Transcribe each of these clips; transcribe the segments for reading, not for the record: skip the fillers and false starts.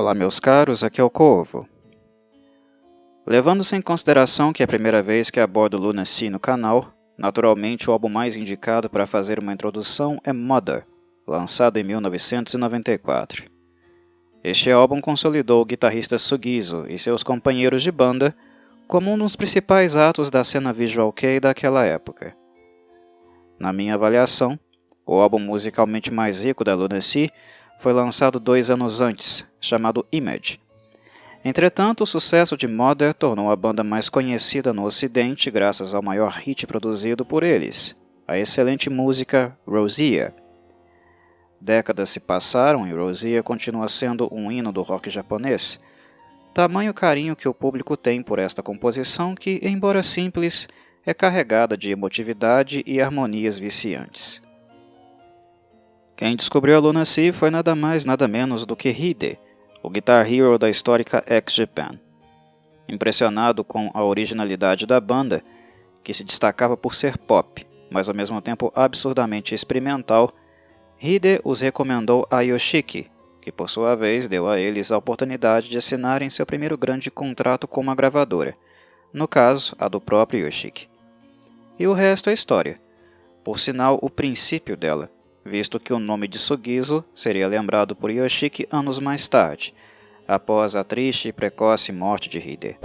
Olá meus caros, aqui é o Corvo. Levando-se em consideração que é a primeira vez que abordo Lunacy no canal, naturalmente o álbum mais indicado para fazer uma introdução é Mother, lançado em 1994. Este álbum consolidou o guitarrista Sugizo e seus companheiros de banda como um dos principais atos da cena visual kei daquela época. Na minha avaliação, o álbum musicalmente mais rico da Lunacy foi lançado 2 anos antes, chamado Image. Entretanto, o sucesso de Mother tornou a banda mais conhecida no ocidente graças ao maior hit produzido por eles, a excelente música Rosea. Décadas se passaram e Rosea continua sendo um hino do rock japonês, tamanho carinho que o público tem por esta composição que, embora simples, é carregada de emotividade e harmonias viciantes. Quem descobriu a Lunacy foi nada mais nada menos do que Hide, o Guitar Hero da histórica X-Japan. Impressionado com a originalidade da banda, que se destacava por ser pop, mas ao mesmo tempo absurdamente experimental, Hide os recomendou a Yoshiki, que por sua vez deu a eles a oportunidade de assinarem seu primeiro grande contrato com uma gravadora, no caso, a do próprio Yoshiki. E o resto é história, por sinal o princípio dela, visto que o nome de Sugizo seria lembrado por Yoshiki anos mais tarde, após a triste e precoce morte de Hide.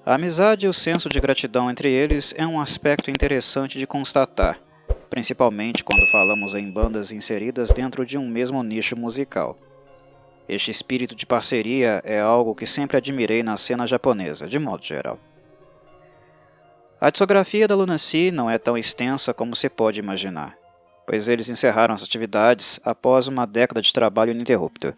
A amizade e o senso de gratidão entre eles é um aspecto interessante de constatar, principalmente quando falamos em bandas inseridas dentro de um mesmo nicho musical. Este espírito de parceria é algo que sempre admirei na cena japonesa, de modo geral. A discografia da Lunacy não é tão extensa como se pode imaginar, pois eles encerraram as atividades após uma década de trabalho ininterrupto.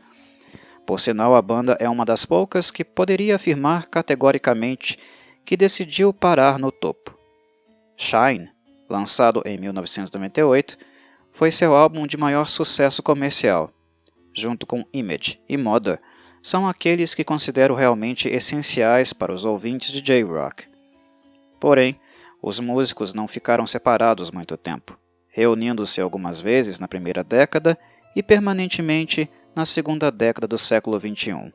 Por sinal, a banda é uma das poucas que poderia afirmar categoricamente que decidiu parar no topo. Shine, lançado em 1998, foi seu álbum de maior sucesso comercial. Junto com Image e Mother, são aqueles que considero realmente essenciais para os ouvintes de J-Rock. Porém, os músicos não ficaram separados muito tempo, reunindo-se algumas vezes na primeira década e permanentemente na segunda década do século XXI.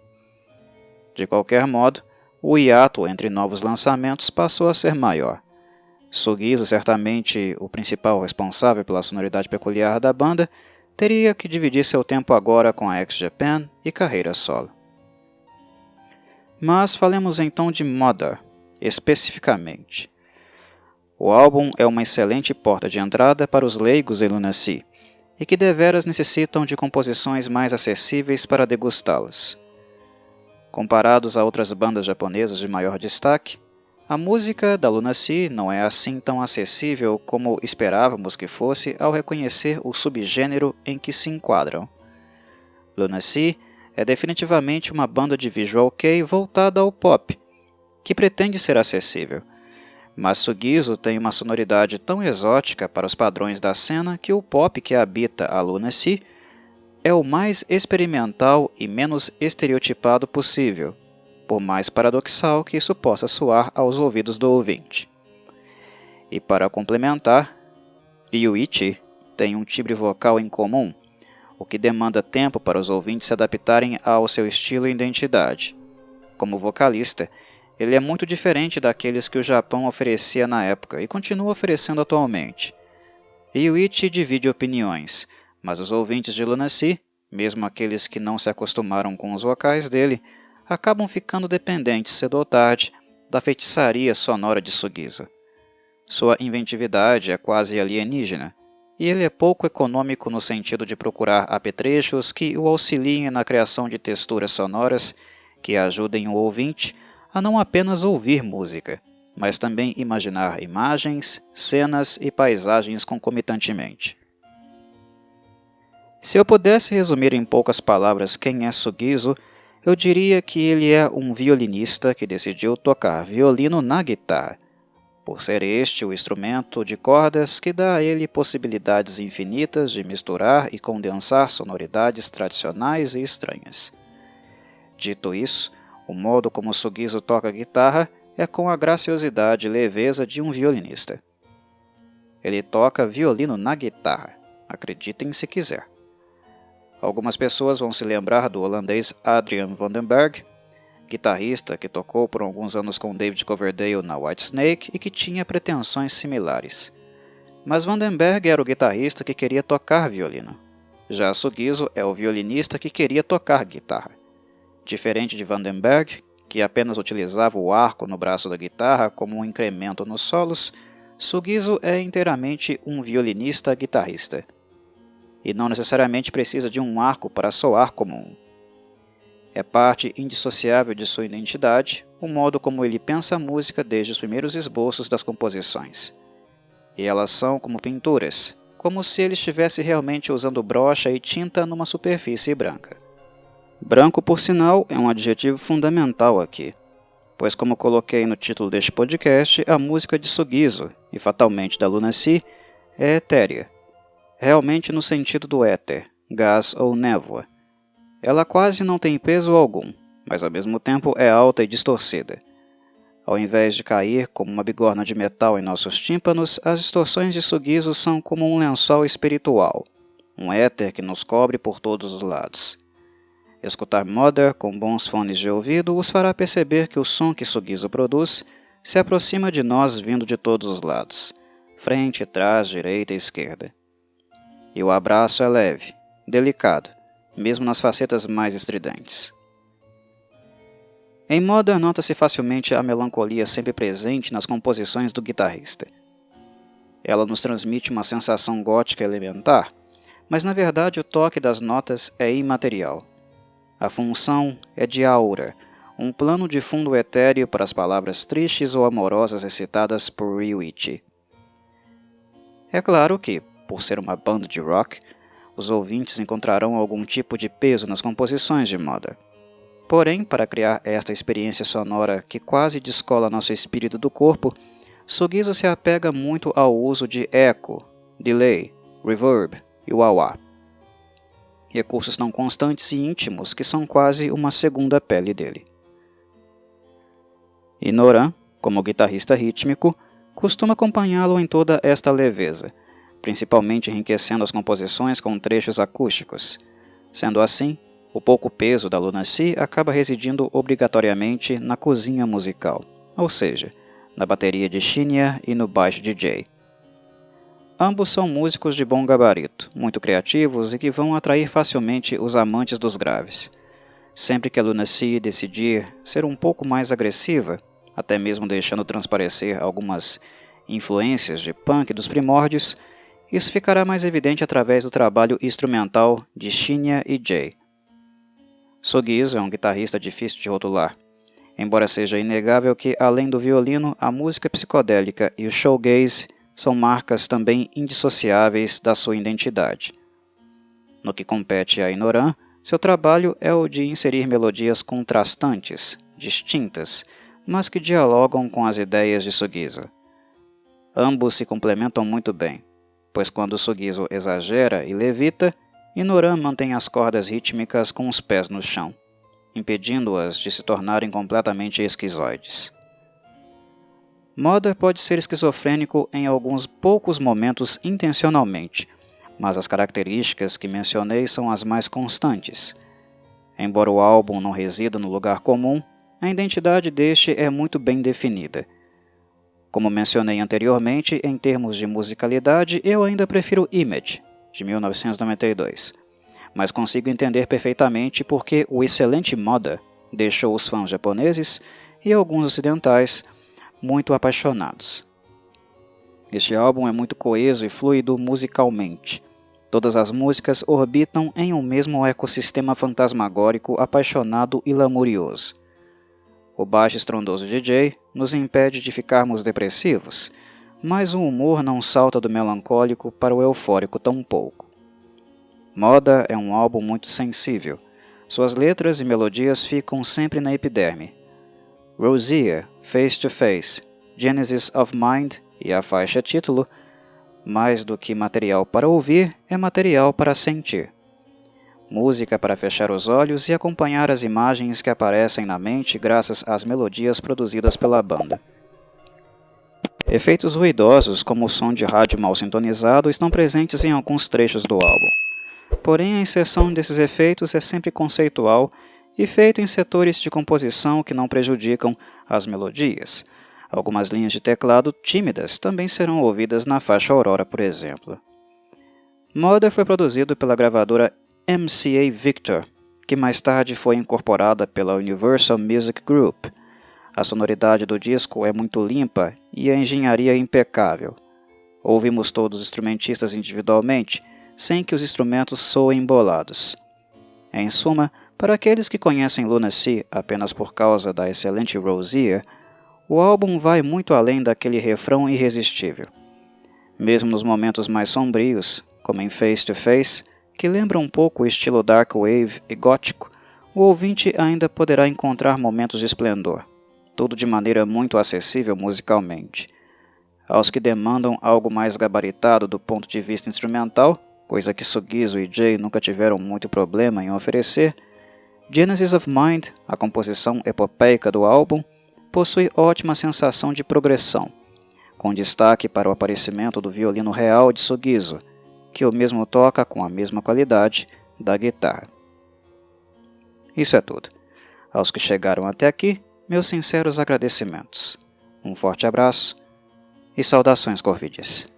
De qualquer modo, o hiato entre novos lançamentos passou a ser maior. Sugizo, certamente o principal responsável pela sonoridade peculiar da banda, teria que dividir seu tempo agora com a X-Japan e carreira solo. Mas falemos então de Mother, especificamente. O álbum é uma excelente porta de entrada para os leigos em Lunacy, e que deveras necessitam de composições mais acessíveis para degustá-las. Comparados a outras bandas japonesas de maior destaque, a música da Lunacy não é assim tão acessível como esperávamos que fosse ao reconhecer o subgênero em que se enquadram. Lunacy é definitivamente uma banda de visual kei voltada ao pop, que pretende ser acessível, mas Sugizo tem uma sonoridade tão exótica para os padrões da cena que o pop que habita a Lunacy é o mais experimental e menos estereotipado possível, por mais paradoxal que isso possa soar aos ouvidos do ouvinte. E para complementar, Ryuichi tem um timbre vocal incomum, o que demanda tempo para os ouvintes se adaptarem ao seu estilo e identidade. Como vocalista, ele é muito diferente daqueles que o Japão oferecia na época e continua oferecendo atualmente. Ryuichi divide opiniões, mas os ouvintes de Lunacy, mesmo aqueles que não se acostumaram com os vocais dele, acabam ficando dependentes cedo ou tarde da feitiçaria sonora de Sugizo. Sua inventividade é quase alienígena, e ele é pouco econômico no sentido de procurar apetrechos que o auxiliem na criação de texturas sonoras que ajudem o ouvinte a não apenas ouvir música, mas também imaginar imagens, cenas e paisagens concomitantemente. Se eu pudesse resumir em poucas palavras quem é Sugizo, eu diria que ele é um violinista que decidiu tocar violino na guitarra, por ser este o instrumento de cordas que dá a ele possibilidades infinitas de misturar e condensar sonoridades tradicionais e estranhas. Dito isso, o modo como Sugizo toca guitarra é com a graciosidade e leveza de um violinista. Ele toca violino na guitarra, acreditem se quiser. Algumas pessoas vão se lembrar do holandês Adrian van den Bergh, guitarrista que tocou por alguns anos com David Coverdale na Whitesnake e que tinha pretensões similares. Mas Van den Bergh era o guitarrista que queria tocar violino. Já Sugizo é o violinista que queria tocar guitarra. Diferente de Van den Bergh, que apenas utilizava o arco no braço da guitarra como um incremento nos solos, Sugizo é inteiramente um violinista-guitarrista. E não necessariamente precisa de um arco para soar como um. É parte indissociável de sua identidade, o modo como ele pensa a música desde os primeiros esboços das composições. E elas são como pinturas, como se ele estivesse realmente usando brocha e tinta numa superfície branca. Branco, por sinal, é um adjetivo fundamental aqui, pois como coloquei no título deste podcast, a música de Sugizo, e fatalmente da Lunacy, é etérea. Realmente no sentido do éter, gás ou névoa. Ela quase não tem peso algum, mas ao mesmo tempo é alta e distorcida. Ao invés de cair como uma bigorna de metal em nossos tímpanos, as distorções de Sugizo são como um lençol espiritual, um éter que nos cobre por todos os lados. Escutar Mother com bons fones de ouvido os fará perceber que o som que Sugizo produz se aproxima de nós vindo de todos os lados, frente, trás, direita e esquerda. E o abraço é leve, delicado, mesmo nas facetas mais estridentes. Em Mother nota-se facilmente a melancolia sempre presente nas composições do guitarrista. Ela nos transmite uma sensação gótica elementar, mas na verdade o toque das notas é imaterial. A função é de aura, um plano de fundo etéreo para as palavras tristes ou amorosas recitadas por Ryuichi. É claro que, por ser uma banda de rock, os ouvintes encontrarão algum tipo de peso nas composições de Mother. Porém, para criar esta experiência sonora que quase descola nosso espírito do corpo, Sugizo se apega muito ao uso de eco, delay, reverb e wah-wah. Recursos tão constantes e íntimos que são quase uma segunda pele dele. E Noran, como guitarrista rítmico, costuma acompanhá-lo em toda esta leveza, principalmente enriquecendo as composições com trechos acústicos. Sendo assim, o pouco peso da Lunacy acaba residindo obrigatoriamente na cozinha musical, ou seja, na bateria de Shinya e no baixo de Jay. Ambos são músicos de bom gabarito, muito criativos e que vão atrair facilmente os amantes dos graves. Sempre que a Lunacy decidir ser um pouco mais agressiva, até mesmo deixando transparecer algumas influências de punk dos primórdios, isso ficará mais evidente através do trabalho instrumental de Shinya e Jay. Sugizo é um guitarrista difícil de rotular, embora seja inegável que, além do violino, a música psicodélica e o shoegaze são marcas também indissociáveis da sua identidade. No que compete a Noran, seu trabalho é o de inserir melodias contrastantes, distintas, mas que dialogam com as ideias de Sugizo. Ambos se complementam muito bem, pois quando Sugizo exagera e levita, Noran mantém as cordas rítmicas com os pés no chão, impedindo-as de se tornarem completamente esquizoides. Mother pode ser esquizofrênico em alguns poucos momentos intencionalmente, mas as características que mencionei são as mais constantes. Embora o álbum não resida no lugar comum, a identidade deste é muito bem definida. Como mencionei anteriormente, em termos de musicalidade, eu ainda prefiro Image, de 1992, mas consigo entender perfeitamente porque o excelente Mother deixou os fãs japoneses e alguns ocidentais muito apaixonados. Este álbum é muito coeso e fluido musicalmente. Todas as músicas orbitam em um mesmo ecossistema fantasmagórico apaixonado e lamurioso. O baixo estrondoso de Jay nos impede de ficarmos depressivos, mas o humor não salta do melancólico para o eufórico tão pouco. Mother é um álbum muito sensível. Suas letras e melodias ficam sempre na epiderme. Rosier, Face to Face, Genesis of Mind e a faixa título, mais do que material para ouvir, é material para sentir. Música para fechar os olhos e acompanhar as imagens que aparecem na mente graças às melodias produzidas pela banda. Efeitos ruidosos, como o som de rádio mal sintonizado, estão presentes em alguns trechos do álbum. Porém, a inserção desses efeitos é sempre conceitual e feita em setores de composição que não prejudicam as melodias. Algumas linhas de teclado tímidas também serão ouvidas na faixa Aurora, por exemplo. Mother foi produzido pela gravadora MCA Victor, que mais tarde foi incorporada pela Universal Music Group. A sonoridade do disco é muito limpa e a engenharia impecável. Ouvimos todos os instrumentistas individualmente, sem que os instrumentos soem embolados. Em suma, para aqueles que conhecem Lunacy apenas por causa da excelente Rosier, o álbum vai muito além daquele refrão irresistível. Mesmo nos momentos mais sombrios, como em Face to Face, que lembra um pouco o estilo dark wave e gótico, o ouvinte ainda poderá encontrar momentos de esplendor, tudo de maneira muito acessível musicalmente. Aos que demandam algo mais gabaritado do ponto de vista instrumental, coisa que Sugizo e Jay nunca tiveram muito problema em oferecer, Genesis of Mind, a composição epopeica do álbum, possui ótima sensação de progressão, com destaque para o aparecimento do violino real de Sugizo, que o mesmo toca com a mesma qualidade da guitarra. Isso é tudo. Aos que chegaram até aqui, meus sinceros agradecimentos. Um forte abraço e saudações corvides.